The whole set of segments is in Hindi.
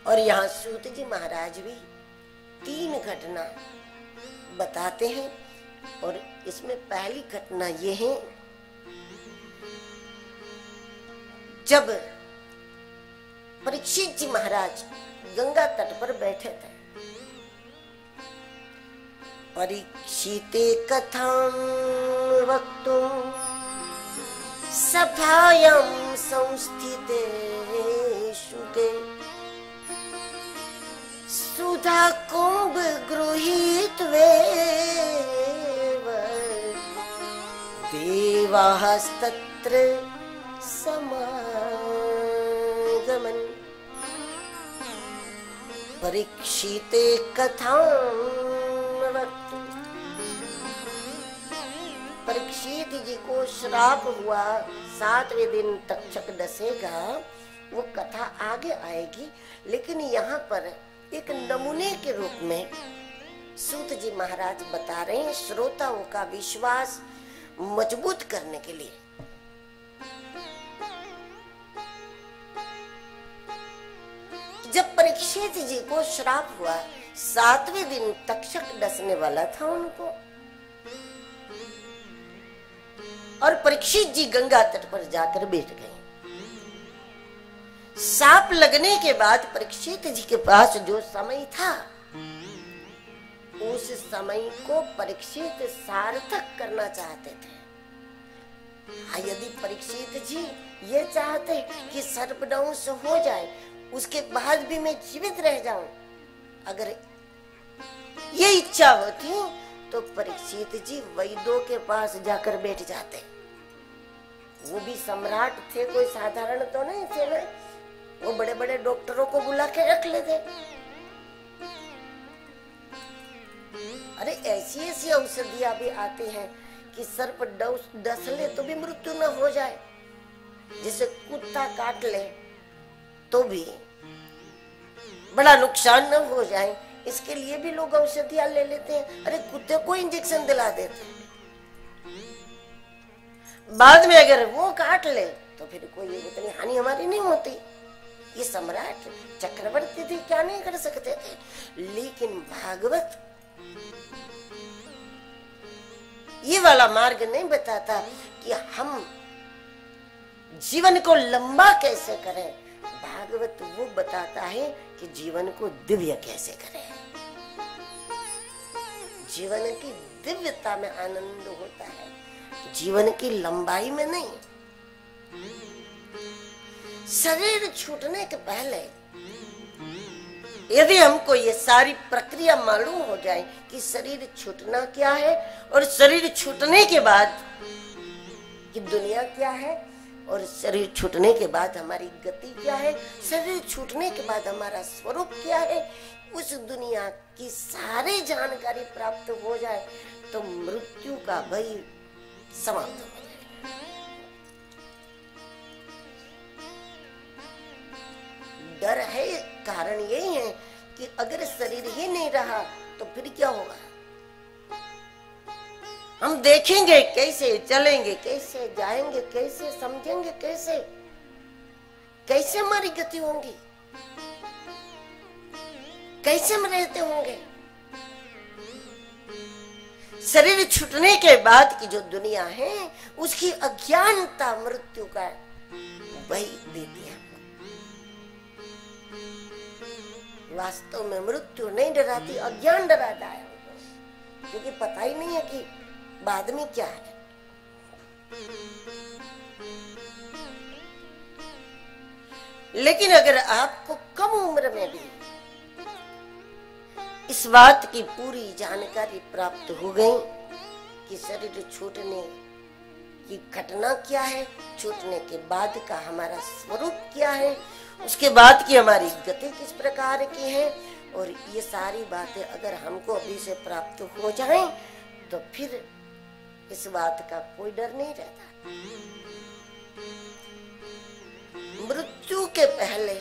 और यहाँ सूत जी महाराज भी 3 घटना बताते हैं। और इसमें पहली घटना ये है, जब परीक्षित जी महाराज गंगा तट पर बैठे थे। परीक्षिते कथां वक्तुं सभायां संस्थिते शुके सुधा कुंभ गृहीत्वेव देवास्तत्र समागमन्। परीक्षिते कथां वक्तुं, परीक्षित जी को श्राप हुआ, 7वें दिन तक्षक डसेगा, वो कथा आगे आएगी। लेकिन यहाँ पर एक नमूने के रूप में सूत जी महाराज बता रहे हैं श्रोताओं का विश्वास मजबूत करने के लिए। जब परीक्षित जी को श्राप हुआ, 7वें दिन तक्षक डसने वाला था उनको, और परीक्षित जी गंगा तट पर जाकर बैठ गए। सांप लगने के बाद परीक्षित जी के पास जो समय था, उस समय को परीक्षित सार्थक करना चाहते थे। यदि परीक्षित जी ये चाहते कि सर्पदंश हो जाए, उसके बाद भी मैं जीवित रह जाऊं, अगर ये इच्छा होती तो परीक्षित जी वैद्यों के पास जाकर बैठ जाते। वो भी सम्राट थे, कोई साधारण तो नहीं थे ना। वो बड़े बड़े डॉक्टरों को बुला के रख लेते। अरे ऐसी ऐसी औषधियां भी आती हैं कि सर्प डस ले तो भी मृत्यु न हो जाए, जैसे कुत्ता काट ले तो भी बड़ा नुकसान न हो जाए, इसके लिए भी लोग औषधियां ले लेते हैं। अरे कुत्ते को इंजेक्शन दिला देते हैं, बाद में अगर वो काट ले तो फिर कोई इतनी हानि हमारी नहीं होती। ये सम्राट चक्रवर्ती थे, क्या नहीं कर सकते थे। लेकिन भागवत ये वाला मार्ग नहीं बताता कि हम जीवन को लंबा कैसे करें। भागवत वो बताता है कि जीवन को दिव्य कैसे करें। जीवन की दिव्यता में आनंद होता है, जीवन की लंबाई में नहीं। शरीर छूटने के पहले यदि हमको ये सारी प्रक्रिया मालूम हो जाए कि शरीर छूटना क्या है और शरीर छूटने के बाद कि दुनिया क्या है, और शरीर छूटने के बाद हमारी गति क्या है, शरीर छूटने के बाद हमारा स्वरूप क्या है, उस दुनिया की सारी जानकारी प्राप्त हो जाए तो मृत्यु का भय समाप्त हो जाए। डर है, कारण यही है कि अगर शरीर ही नहीं रहा तो फिर क्या होगा। हम देखेंगे कैसे, चलेंगे कैसे, जाएंगे कैसे, समझेंगे कैसे, कैसे हमारी गति होंगी, कैसे हम रहते होंगे। शरीर छूटने के बाद की जो दुनिया है उसकी अज्ञानता मृत्यु का वही देती है। वास्तव में मृत्यु नहीं डराती, अज्ञान डराता है, क्योंकि पता ही नहीं है कि बाद में क्या है। लेकिन अगर आपको कम उम्र में भी इस बात की पूरी जानकारी प्राप्त हो गई कि शरीर छूटने की घटना क्या है, छूटने के बाद का हमारा स्वरूप क्या है, उसके बाद की हमारी गति किस प्रकार की है, और ये सारी बातें अगर हमको अभी से प्राप्त हो जाएं तो फिर इस बात का कोई डर नहीं रहता। मृत्यु के पहले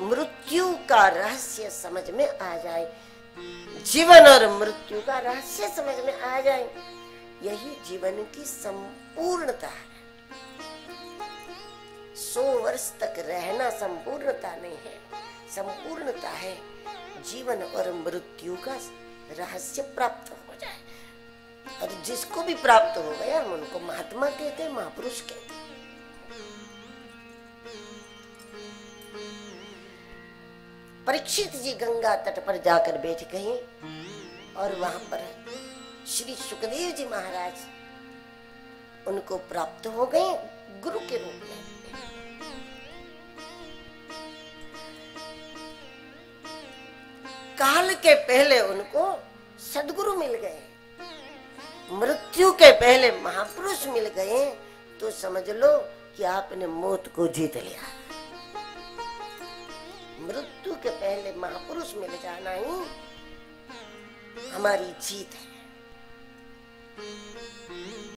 मृत्यु का रहस्य समझ में आ जाए, जीवन और मृत्यु का रहस्य समझ में आ जाए, यही जीवन की संपूर्णता है। 100 वर्ष तक रहना संपूर्णता नहीं है। संपूर्णता है जीवन और मृत्यु का रहस्य प्राप्त हो जाए। और जिसको भी प्राप्त हो गया हम उनको महात्मा कहते हैं, महापुरुष कहते हैं। परीक्षित जी गंगा तट पर जाकर बैठ गए और वहां पर श्री सुखदेव जी महाराज उनको प्राप्त हो गए गुरु के रूप में। काल के पहले उनको सद्गुरु मिल गए, मृत्यु के पहले महापुरुष मिल गए, तो समझ लो कि आपने मौत को जीत लिया। मृत्यु के पहले महापुरुष मिल जाना ही हमारी जीत है।